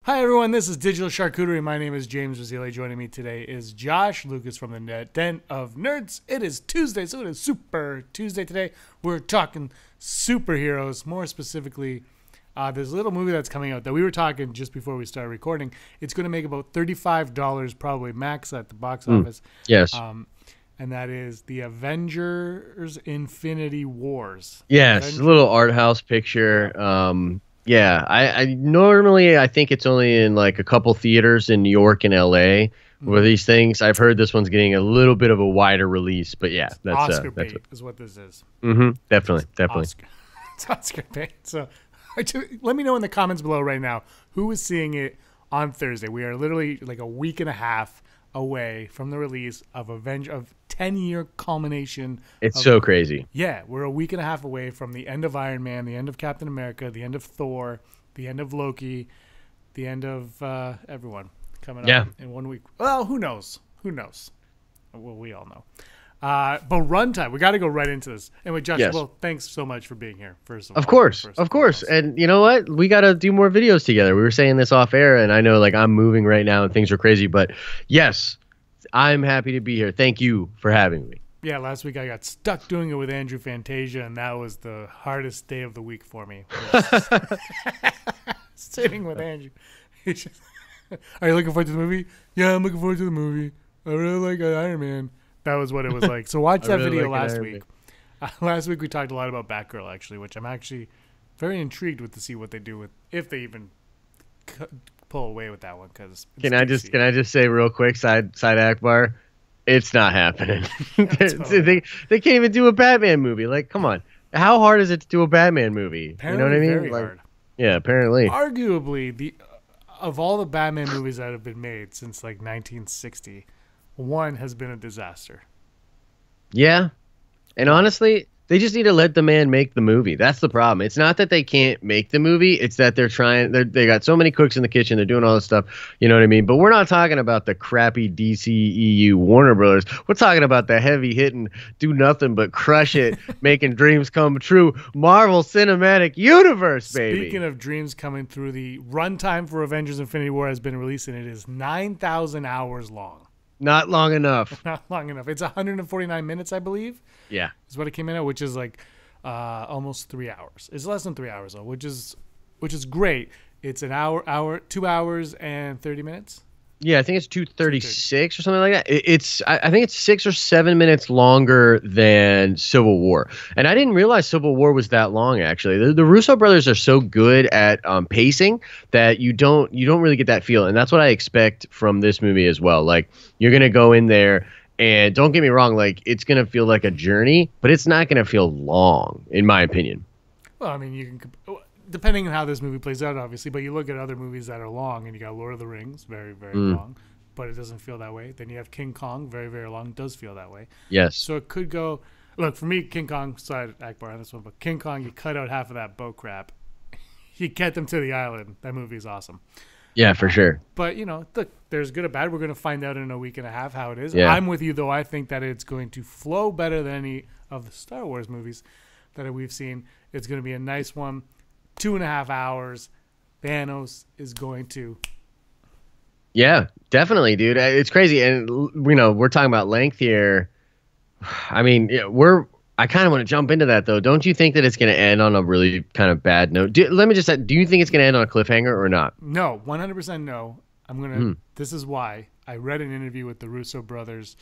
Hi everyone, this is Digital Charcuterie. My name is James Rosile. Joining me today is Josh Lucas from the Den of Nerds. It is Tuesday, so it is Super Tuesday today. We're talking superheroes. More specifically, there's a little movie that's coming out that we were talking just before we started recording. It's going to make about $35 probably max at the box office. Yes. And that is the Avengers Infinity Wars. Yes, Avengers. a little art house picture. Yeah, I normally I think it's only in like a couple theaters in New York and LA where these things. I've heard this one's getting a little bit of a wider release, but yeah, that's Oscar bait is what this is. Definitely. It's Oscar bait. So let me know in the comments below right now who is seeing it on Thursday. We are literally like a week and a half away from the release of 10-year culmination. It's so crazy. Yeah, we're a week and a half away from the end of Iron Man, the end of Captain America, the end of Thor, the end of Loki, the end of everyone coming up in 1 week. Well, who knows? Who knows? Well, we all know. But runtime, we got to go right into this. Anyway, Josh, well, thanks so much for being here. First of all, of course. And you know what? We got to do more videos together. We were saying this off air, and I know like I'm moving right now and things are crazy, but yes, I'm happy to be here. Thank you for having me. Yeah, last week I got stuck doing it with Andrew Fantasia, and that was the hardest day of the week for me. Sitting with Andrew. Are you looking forward to the movie? Yeah, I'm looking forward to the movie. I really like Iron Man. That was what it was like. So watch that video last week. Last week we talked a lot about Batgirl, actually, which I'm actually very intrigued with to see what they do with, if they even pull away with that one. Because can I just say real quick, side Akbar, it's not happening. They can't even do a Batman movie. Like, come on, how hard is it to do a Batman movie? Apparently, you know what I mean? Very hard. Yeah, apparently. Arguably, of all the Batman movies that have been made since like 1960. One has been a disaster. Yeah. And honestly, they just need to let the man make the movie. That's the problem. It's not that they can't make the movie. It's that they got so many cooks in the kitchen. They're doing all this stuff. You know what I mean? But we're not talking about the crappy DCEU Warner Brothers. We're talking about the heavy hitting, do nothing but crush it, making dreams come true. Marvel Cinematic Universe, baby. Speaking of dreams coming through, the runtime for Avengers Infinity War has been released, and it is 9,000 hours long. Not long enough. Not long enough. It's 149 minutes, I believe. Yeah. Is what it came in at, which is like almost 3 hours. It's less than 3 hours, though, which is great. It's an hour, 2 hours and 30 minutes. Yeah, I think it's 2:36 or something like that. I think it's 6 or 7 minutes longer than Civil War, and I didn't realize Civil War was that long. Actually, the Russo brothers are so good at pacing that you don't really get that feel, and that's what I expect from this movie as well. Like, you're gonna go in there, and don't get me wrong, like it's gonna feel like a journey, but it's not gonna feel long, in my opinion. Well, I mean, you can. Depending on how this movie plays out, obviously, but you look at other movies that are long, and you got Lord of the Rings, very, very long, but it doesn't feel that way. Then you have King Kong, very, very long, does feel that way. Yes. So it could go. Look, for me, King Kong, side Akbar on this one, but King Kong, you cut out half of that boat crap. You get them to the island. That movie is awesome. Yeah, for sure. But, you know, look, there's good or bad. We're going to find out in a week and a half how it is. Yeah. I'm with you, though. I think that it's going to flow better than any of the Star Wars movies that we've seen. It's going to be a nice one. 2.5 hours. Thanos is going to. Yeah, definitely, dude. It's crazy. And, you know, we're talking about length here. I mean, I kind of want to jump into that, though. Don't you think that it's going to end on a really kind of bad note? Let me just say, do you think it's going to end on a cliffhanger or not? No, 100% no. I'm going to. This is why. I read an interview with the Russo brothers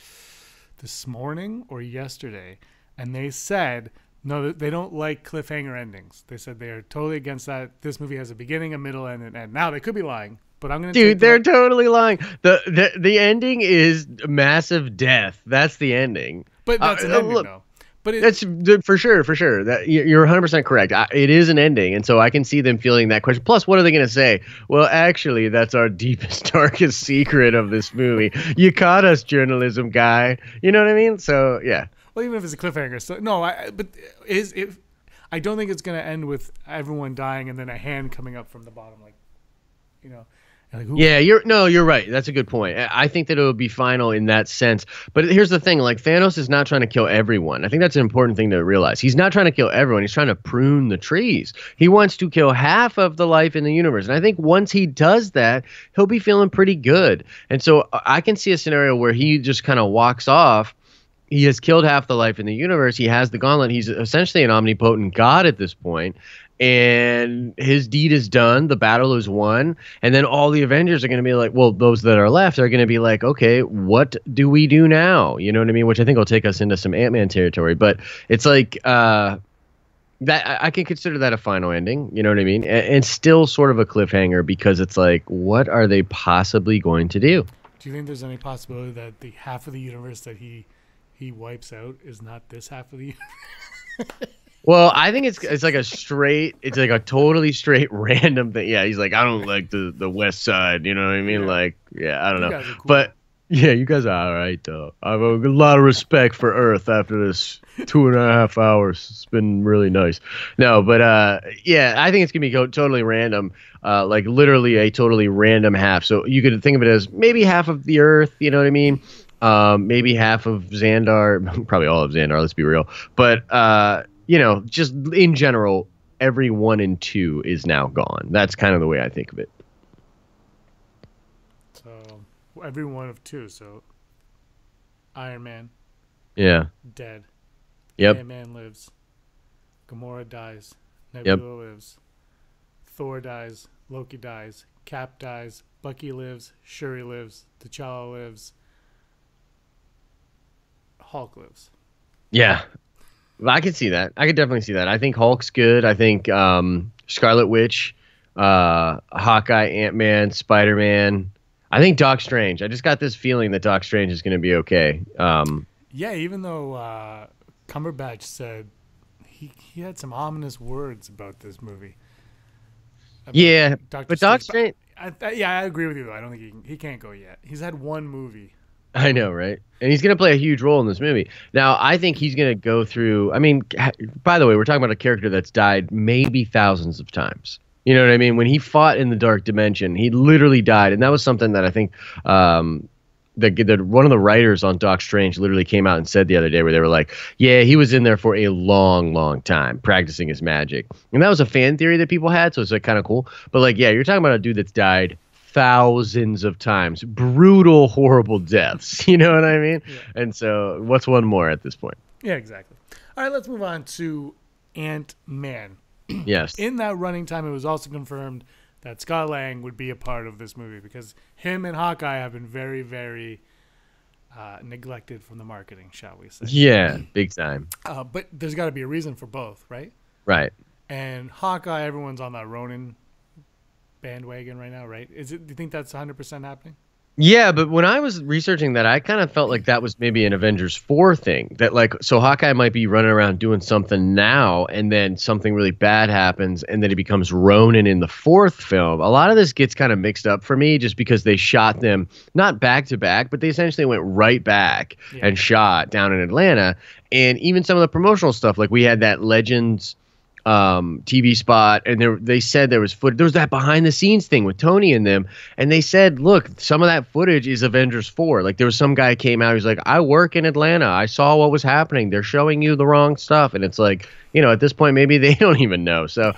this morning or yesterday, and they said, no, they don't like cliffhanger endings. They said they are totally against that. This movie has a beginning, a middle, and an end. Now, they could be lying, but I'm going to. Dude, they're totally lying. The ending is massive death. That's the ending. But that's an ending, though. But that's for sure. That you're 100% correct. It is an ending, and so I can see them feeling that question. Plus, what are they going to say? Well, actually, that's our deepest, darkest secret of this movie. You caught us, journalism guy. You know what I mean? So, yeah. Well, even if it's a cliffhanger, so no. If I don't think it's going to end with everyone dying and then a hand coming up from the bottom, like. you know. And like, Yeah, you're right. That's a good point. I think that it would be final in that sense. But here's the thing, like Thanos is not trying to kill everyone. I think that's an important thing to realize. He's not trying to kill everyone. He's trying to prune the trees. He wants to kill half of the life in the universe. And I think once he does that, he'll be feeling pretty good. And so I can see a scenario where he just kind of walks off. He has killed half the life in the universe. He has the gauntlet. He's essentially an omnipotent god at this point. And his deed is done. The battle is won. And then all the Avengers are going to be like, well, those that are left are going to be like, okay, what do we do now? You know what I mean? Which I think will take us into some Ant-Man territory. But it's like that I can consider that a final ending. You know what I mean? And still sort of a cliffhanger because it's like, what are they possibly going to do? Do you think there's any possibility that the half of the universe that he wipes out is not this half of the universe? Well, I think it's like a totally straight random thing. Yeah, he's like, I don't like the West Side. You know what I mean? Yeah. Like, yeah, I don't know. Cool. But yeah, you guys are all right though. I have a lot of respect for Earth after this 2.5 hours. It's been really nice. No, but yeah, I think it's gonna be totally random. Like literally a totally random half. So you could think of it as maybe half of the Earth. You know what I mean? Maybe half of Xandar, probably all of Xandar. Let's be real. But you know, just in general, every 1 and 2 is now gone. That's kind of the way I think of it. So every 1 of 2. So Iron Man, dead. Yep. Ant-Man lives. Gamora dies. Nebula Yep. lives. Thor dies. Loki dies. Cap dies. Bucky lives. Shuri lives. T'Challa lives. Hulk lives. Yeah. I can see that. I could definitely see that. I think Hulk's good. I think Scarlet Witch, Hawkeye, Ant-Man, Spider-Man. I think Doc Strange. I just got this feeling that Doc Strange is going to be okay. Yeah, even though Cumberbatch said he had some ominous words about this movie. Yeah, but Doc Strange. I agree with you though. I don't think he can't go yet. He's had one movie. I know, right? And he's going to play a huge role in this movie. Now, I think he's going to go through... I mean, by the way, we're talking about a character that's died maybe thousands of times. You know what I mean? When he fought in the Dark Dimension, he literally died. And that was something that I think one of the writers on Doc Strange literally came out and said the other day where they were like, yeah, he was in there for a long, long time practicing his magic. And that was a fan theory that people had, so it's like kind of cool. But like, yeah, you're talking about a dude that's died thousands of times, brutal, horrible deaths. You know what I mean? Yeah. And so, what's one more at this point? Yeah, exactly. All right, let's move on to Ant-Man. Yes. In that running time, it was also confirmed that Scott Lang would be a part of this movie because him and Hawkeye have been very, very neglected from the marketing, shall we say? Yeah, big time. But there's got to be a reason for both, right? Right. And Hawkeye, everyone's on that Ronin bandwagon right now, right? Do you think that's 100% happening? Yeah, but when I was researching that, I kind of felt like that was maybe an Avengers 4 thing. That like, so Hawkeye might be running around doing something now, and then something really bad happens, and then he becomes Ronin in the 4th film. A lot of this gets kind of mixed up for me just because they shot them, not back to back, but they essentially went right back and shot down in Atlanta. And even some of the promotional stuff, like we had that Legends TV spot, and they said there was footage. There was that behind the scenes thing with Tony and them, and they said, look, some of that footage is Avengers 4. Like there was some guy came out, he's like, I work in Atlanta, I saw what was happening, they're showing you the wrong stuff. And it's like, you know, at this point maybe they don't even know. So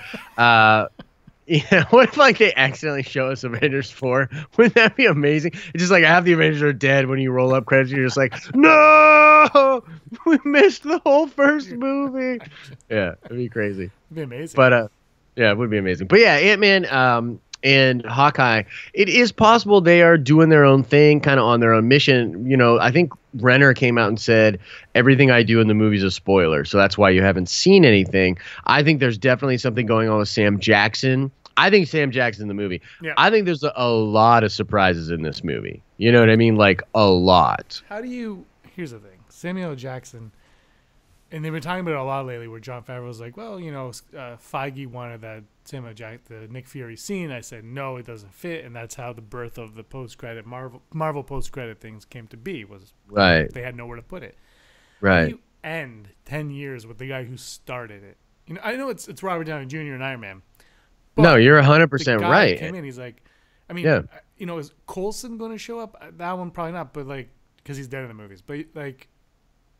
yeah, what if like they accidentally show us Avengers 4? Wouldn't that be amazing? It's just like half the Avengers are dead when you roll up credits. You're just like, no, we missed the whole first movie. Yeah, it'd be crazy. It'd be amazing. But yeah, it would be amazing. But yeah, Ant-Man and Hawkeye, it is possible they are doing their own thing, kind of on their own mission. You know, I think Renner came out and said everything I do in the movie is a spoiler, so that's why you haven't seen anything. I think there's definitely something going on with Sam Jackson. I think Sam Jackson in the movie. Yeah. I think there's a lot of surprises in this movie. You know what I mean? Like a lot. Here's the thing. Samuel Jackson, and they've been talking about it a lot lately where Jon Favreau's like, well, you know, Feige wanted that the Nick Fury scene. I said, no, it doesn't fit. And that's how the birth of the post-credit Marvel post-credit things came to be, was right. They had nowhere to put it. Right. How do you end 10 years with the guy who started it? You know, I know it's Robert Downey Jr. and Iron Man. No, you're 100% right. Came in, he's like, I mean, Yeah. Is Coulson going to show up? That one probably not, but like, because he's dead in the movies. But like,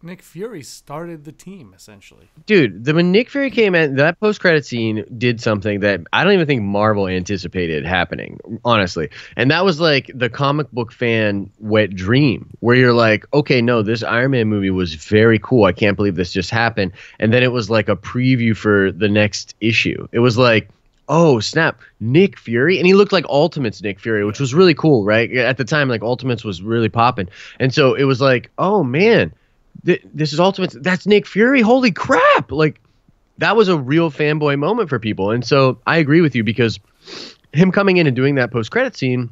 Nick Fury started the team essentially. Dude, when Nick Fury came in, that post-credit scene did something that I don't even think Marvel anticipated happening, honestly. And that was like the comic book fan wet dream, where you're like, okay, no, this Iron Man movie was very cool. I can't believe this just happened. And then it was like a preview for the next issue. It was like, oh, snap, Nick Fury. And he looked like Ultimates Nick Fury, which was really cool, right? At the time, like Ultimates was really popping. And so it was like, oh, man. This is Ultimate. That's Nick Fury. Holy crap. Like, that was a real fanboy moment for people. And so I agree with you, because him coming in and doing that post-credit scene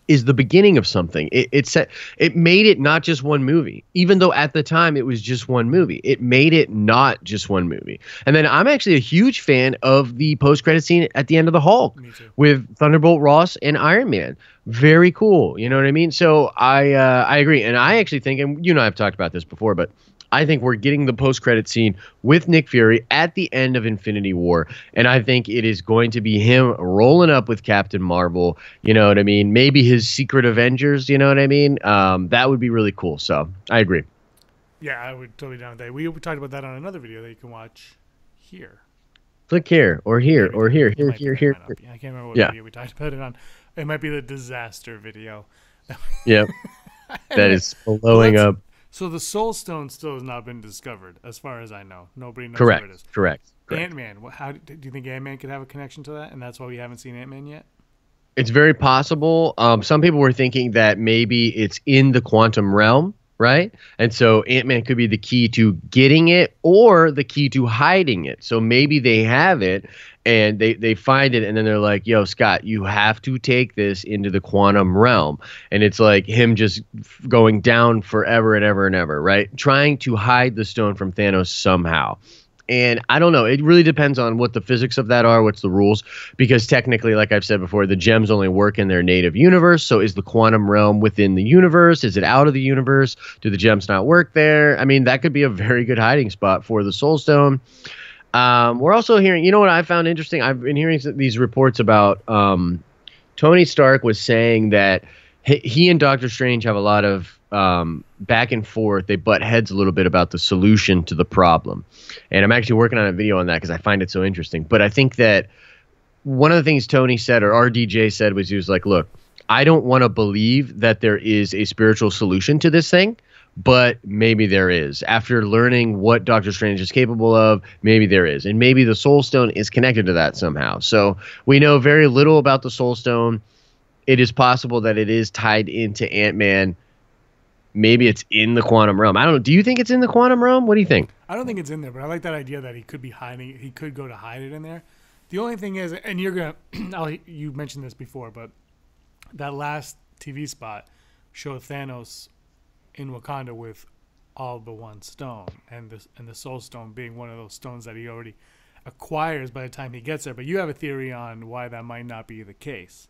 is the beginning of something. It made it not just one movie, even though at the time it was just one movie. It made it not just one movie. And then I'm actually a huge fan of the post-credit scene at the end of the Hulk with Thunderbolt Ross and Iron Man. Very cool. You know what I mean? So I agree. And I actually think, and you and I have talked about this before, but I think we're getting the post-credit scene with Nick Fury at the end of Infinity War. And I think it is going to be him rolling up with Captain Marvel. You know what I mean? Maybe his Secret Avengers. You know what I mean? That would be really cool. So I agree. Yeah, I would totally down with that. We talked about that on another video that you can watch here. Click here or here or here. Here. I can't remember what video we talked about it on. It might be the disaster video. Yep. That is blowing up. So the Soul Stone still has not been discovered, as far as I know. Nobody knows where it is. Correct. Ant-Man. How do you think Ant-Man could have a connection to that? And that's why we haven't seen Ant-Man yet? It's very possible. Some people were thinking that maybe it's in the quantum realm, right? And so Ant-Man could be the key to getting it or the key to hiding it. So maybe they have it and they find it, and then they're like, yo, Scott, you have to take this into the quantum realm. And it's like him just going down forever and ever and ever, right? Trying to hide the stone from Thanos somehow. And I don't know. It really depends on what the physics of that are, what's the rules. Because technically, like I've said before, the gems only work in their native universe. So is the quantum realm within the universe? Is it out of the universe? Do the gems not work there? I mean, that could be a very good hiding spot for the Soul Stone. We're also hearing, you know what I found interesting? I've been hearing these reports about Tony Stark was saying that he and Doctor Strange have a lot of back and forth. They butt heads a little bit about the solution to the problem. And I'm actually working on a video on that because I find it so interesting. But I think that one of the things Tony said, or RDJ said, was he was like, look, I don't want to believe that there is a spiritual solution to this thing, but maybe there is. After learning what Doctor Strange is capable of, maybe there is. And maybe the Soul Stone is connected to that somehow. So we know very little about the Soul Stone. It is possible that it is tied into Ant-Man. Maybe it's in the quantum realm. I don't know. Do you think it's in the quantum realm? What do you think? I don't think it's in there, but I like that idea that he could be hiding. He could go to hide it in there. The only thing is, and you're gonna, you mentioned this before, but that last TV spot showed Thanos in Wakanda with all but one stone, and the Soul Stone being one of those stones that he already acquires by the time he gets there. But you have a theory on why that might not be the case.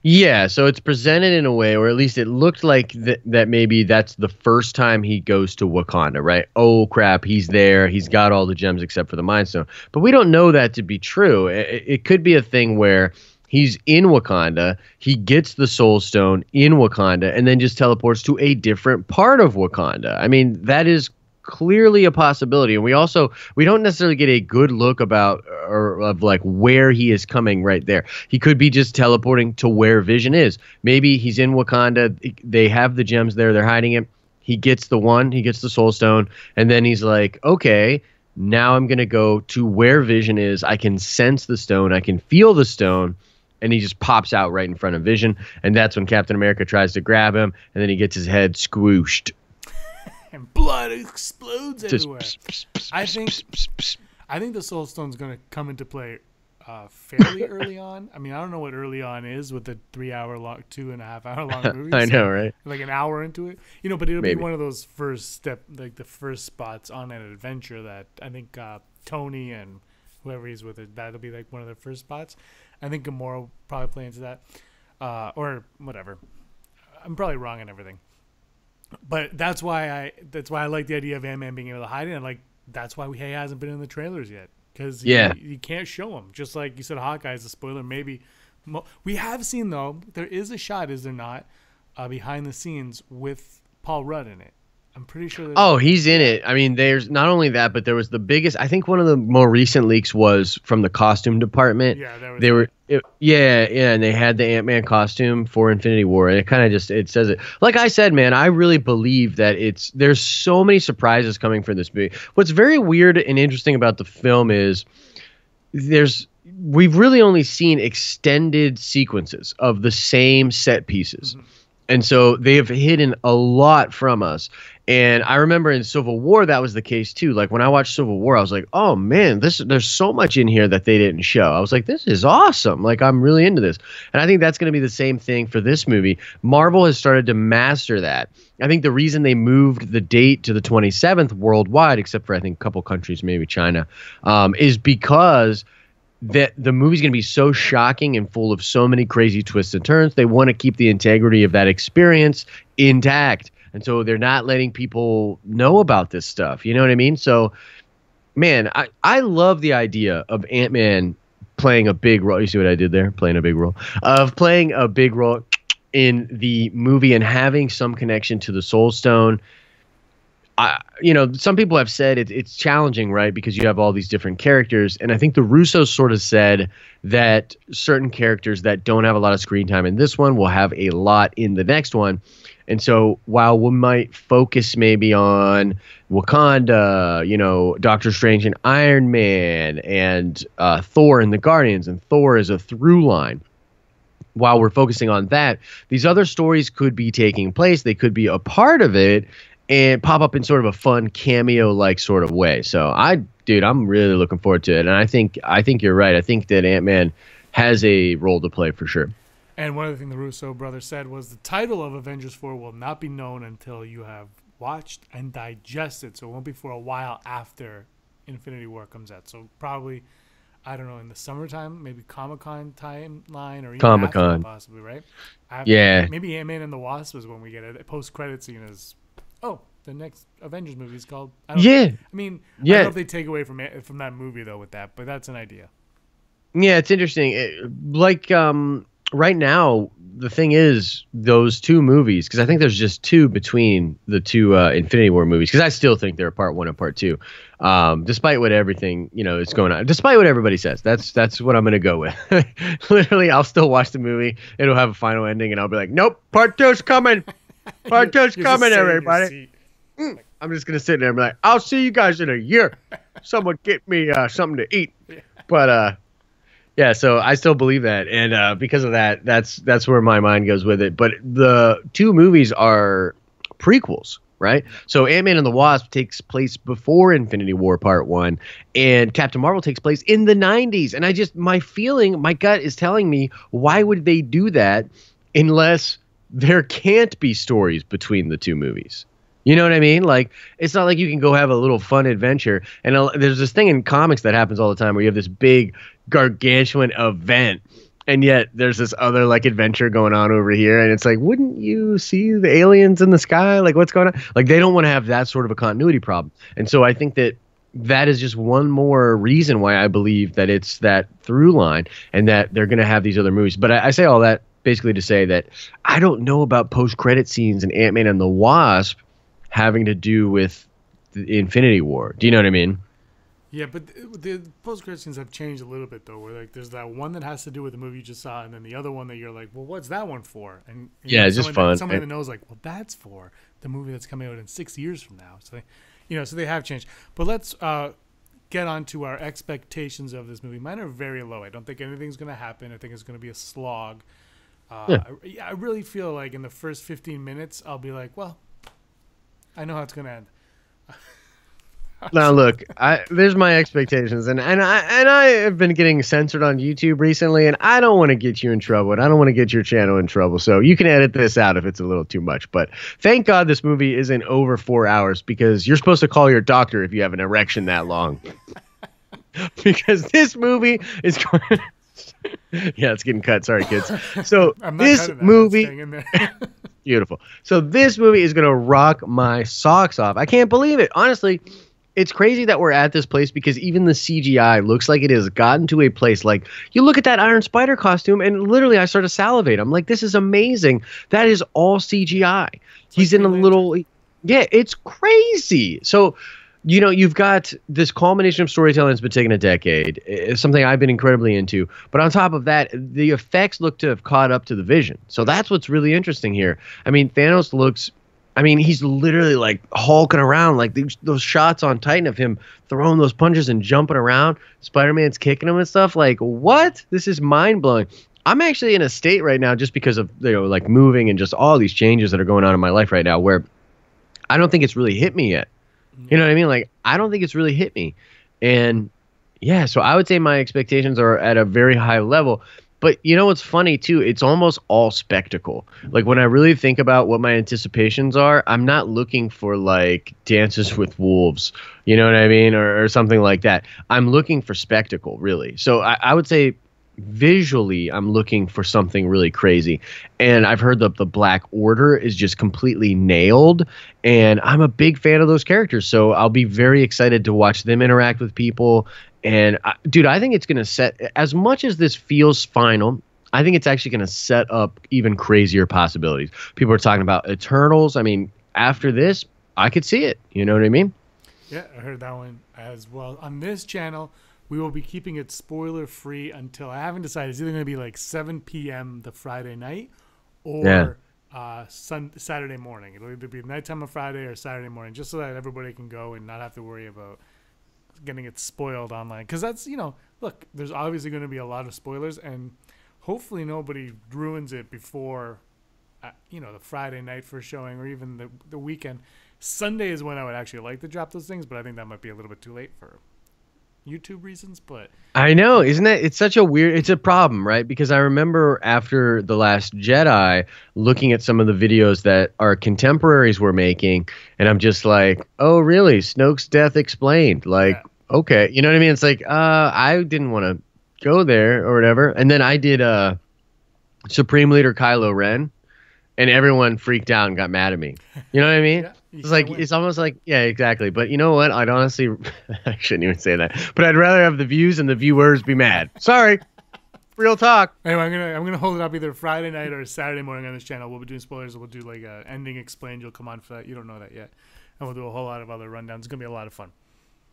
Yeah, so it's presented in a way, or at least it looked like that maybe that's the first time he goes to Wakanda, right? Oh, crap, he's there. He's got all the gems except for the Mind Stone. But we don't know that to be true. It could be a thing where he's in Wakanda, he gets the Soul Stone in Wakanda, and then just teleports to a different part of Wakanda. I mean, that is clearly a possibility. And we don't necessarily get a good look of like where he is coming right there. He could be just teleporting to where Vision is. Maybe he's in Wakanda. They have the gems there. They're hiding it. He gets the Soul Stone. And then he's like, okay, now I'm going to go to where Vision is. I can sense the stone. I can feel the stone. And he just pops out right in front of Vision. And that's when Captain America tries to grab him. And then he gets his head squooshed. And blood explodes everywhere. I think the Soul Stone's going to come into play fairly early on. I mean, I don't know what early on is with the 3-hour long, 2.5 hour long movies. I know, right? Like an hour into it, but it'll Maybe. be one of those like the first spots on an adventure that I think Tony and whoever he's with that'll be like one of the first spots. I think Gamora will probably play into that, or whatever. I'm probably wrong on everything. But that's why I like the idea of Ant-Man being able to hide it, and like that's why he hasn't been in the trailers yet, because you can't show him. Just like you said, Hawkeye is a spoiler. Maybe We have seen, though, there is a shot, is there not, behind the scenes with Paul Rudd in it. I'm pretty sure. Oh, he's in it. I mean, there's not only that, but there was the biggest. I think one of the more recent leaks was from the costume department. Yeah, there was. And they had the Ant-Man costume for Infinity War, and it kind of just it says it. Like I said, man, I really believe that there's so many surprises coming for this movie. What's very weird and interesting about the film is we've really only seen extended sequences of the same set pieces. Mm-hmm. And so they have hidden a lot from us. And I remember in Civil War, that was the case too. Like when I watched Civil War, I was like, oh man, there's so much in here that they didn't show. I was like, this is awesome. Like I'm really into this. And I think that's going to be the same thing for this movie. Marvel has started to master that. I think the reason they moved the date to the 27th worldwide, except for I think a couple countries, maybe China, is because that the movie's going to be so shocking and full of so many crazy twists and turns. They want to keep the integrity of that experience intact. And so they're not letting people know about this stuff. You know what I mean? So, man, I love the idea of Ant-Man playing a big role. You see what I did there? Playing a big role in the movie and having some connection to the Soul Stone. Some people have said it's challenging, right? Because you have all these different characters. And I think the Russos sort of said that certain characters that don't have a lot of screen time in this one will have a lot in the next one. And so while we might focus maybe on Wakanda, Doctor Strange and Iron Man and Thor and the Guardians, and Thor is a through line. While we're focusing on that, these other stories could be taking place. They could be a part of it and pop up in sort of a fun cameo-like sort of way. So I'm really looking forward to it. And I think you're right. I think that Ant-Man has a role to play for sure. And one other thing the Russo brothers said was the title of Avengers 4 will not be known until you have watched and digested. So it won't be for a while after Infinity War comes out. So probably, I don't know, in the summertime, maybe Comic-Con timeline or even Comic-Con possibly, right? Yeah. Maybe Ant-Man and the Wasp is when we get it. Post-credit scene is, the next Avengers movie is called. I don't know if they take away from that movie though with that, but that's an idea. Yeah, it's interesting. Right now, the thing is those two movies, because I think there's just two between the two Infinity War movies, because I still think they're part one and part two, despite what everything is going on, despite what everybody says. That's what I'm gonna go with. Literally, I'll still watch the movie. It'll have a final ending, and I'll be like, nope, part two's coming. Part two's coming, everybody. I'm just gonna sit there and be like, I'll see you guys in a year. Someone get me something to eat. Yeah. But yeah, so I still believe that, and because of that, that's where my mind goes with it. But the two movies are prequels, right? So Ant-Man and the Wasp takes place before Infinity War Part 1, and Captain Marvel takes place in the 90s. And my gut is telling me, why would they do that unless there can't be stories between the two movies? You know what I mean? Like, it's not like you can go have a little fun adventure. And there's this thing in comics that happens all the time where you have this big gargantuan event, and yet there's this other like adventure going on over here, and it's like, wouldn't you see the aliens in the sky? Like, what's going on? Like, they don't want to have that sort of a continuity problem. And so I think that is just one more reason why I believe that it's that through line and that they're going to have these other movies. But I say all that basically to say that I don't know about post-credit scenes in Ant-Man and the Wasp having to do with the Infinity War. Do you know what I mean? Yeah, but the post-credit scenes have changed a little bit, though, where like there's that one that has to do with the movie you just saw, and then the other one that you're like, well, what's that one for? And yeah, it's just fun. Somebody that knows, like, well, that's for the movie that's coming out in 6 years from now. So, so they have changed. But let's get on to our expectations of this movie. Mine are very low. I don't think anything's going to happen. I think it's going to be a slog. I really feel like in the first 15 minutes, I'll be like, well, I know how it's going to end. Now look, there's my expectations, and I have been getting censored on YouTube recently, and I don't want to get you in trouble, and I don't want to get your channel in trouble, so you can edit this out if it's a little too much. But thank God this movie isn't over 4 hours, because you're supposed to call your doctor if you have an erection that long. Because this movie is going. Yeah, it's getting cut. Sorry, kids. So this movie. Beautiful. So this movie is going to rock my socks off. I can't believe it. Honestly, it's crazy that we're at this place because even the CGI looks like it has gotten to a place like you look at that Iron Spider costume and literally I start to salivate. I'm like, this is amazing. That is all CGI. He's in a little, yeah, it's crazy. So, you know, you've got this culmination of storytelling that's been taking a decade. It's something I've been incredibly into. But on top of that, the effects look to have caught up to the vision. So that's what's really interesting here. I mean, Thanos looks, I mean, he's literally like hulking around, like those shots on Titan of him throwing those punches and jumping around. Spider-Man's kicking him and stuff. Like, what? This is mind-blowing. I'm actually in a state right now just because of, you know, like moving and just all these changes that are going on in my life right now where I don't think it's really hit me yet. You know what I mean? Like, I don't think it's really hit me. And yeah, so I would say my expectations are at a very high level. But you know what's funny too? It's almost all spectacle. Like when I really think about what my anticipations are, I'm not looking for like Dances with Wolves, you know what I mean? Or something like that. I'm looking for spectacle, really. So I would say visually, I'm looking for something really crazy. And I've heard the Black Order is just completely nailed. And I'm a big fan of those characters. So I'll be very excited to watch them interact with people. And dude, I think it's going to set, as much as this feels final, I think it's actually going to set up even crazier possibilities. People are talking about Eternals. I mean, after this, I could see it. You know what I mean? Yeah, I heard that one as well. On this channel, we will be keeping it spoiler free until I haven't decided. It's either going to be like 7 p.m. the Friday night or Saturday morning. It'll either be nighttime on Friday or Saturday morning, just so that everybody can go and not have to worry about getting it spoiled online. Because that's, you know, look, there's obviously going to be a lot of spoilers, and hopefully nobody ruins it before, you know, the Friday night for showing or even the weekend. Sunday is when I would actually like to drop those things, but I think that might be a little bit too late for YouTube reasons. But I know, isn't it? It's such a weird, it's a problem, right? Because I remember after The Last Jedi looking at some of the videos that our contemporaries were making, and I'm just like, oh, really? Snoke's death explained. Like, okay. You know what I mean? It's like, I didn't want to go there or whatever. And then I did Supreme Leader Kylo Ren, and everyone freaked out and got mad at me. You know what I mean? Yeah. It's like it's almost like, yeah, exactly. But you know what? I'd honestly, I shouldn't even say that. But I'd rather have the views and the viewers be mad. Sorry, real talk. Anyway, I'm gonna hold it up either Friday night or Saturday morning on this channel. We'll be doing spoilers. We'll do like a ending explained. You'll come on for that. You don't know that yet, and we'll do a whole lot of other rundowns. It's gonna be a lot of fun.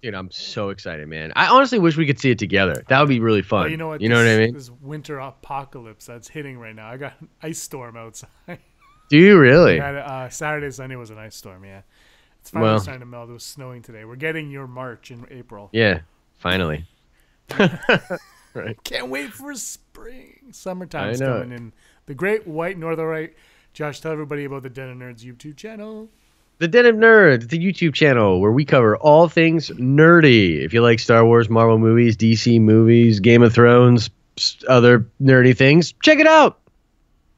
Dude, I'm so excited, man. I honestly wish we could see it together. That would be really fun. Well, you know what? You know what I mean? This winter apocalypse that's hitting right now. I got an ice storm outside. Do you really? Saturday, Sunday was an ice storm, yeah. It's finally starting to melt. It was snowing today. We're getting your March in April. Yeah, finally. Right. Can't wait for spring. Summertime's coming in. The great white northern right. Josh, tell everybody about the Den of Nerds YouTube channel. The Den of Nerds, the YouTube channel where we cover all things nerdy. If you like Star Wars, Marvel movies, DC movies, Game of Thrones, other nerdy things, check it out.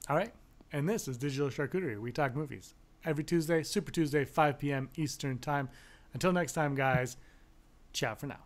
All right. And this is Digital Charcuterie. We talk movies every Tuesday, Super Tuesday, 5 p.m. Eastern Time. Until next time, guys, ciao for now.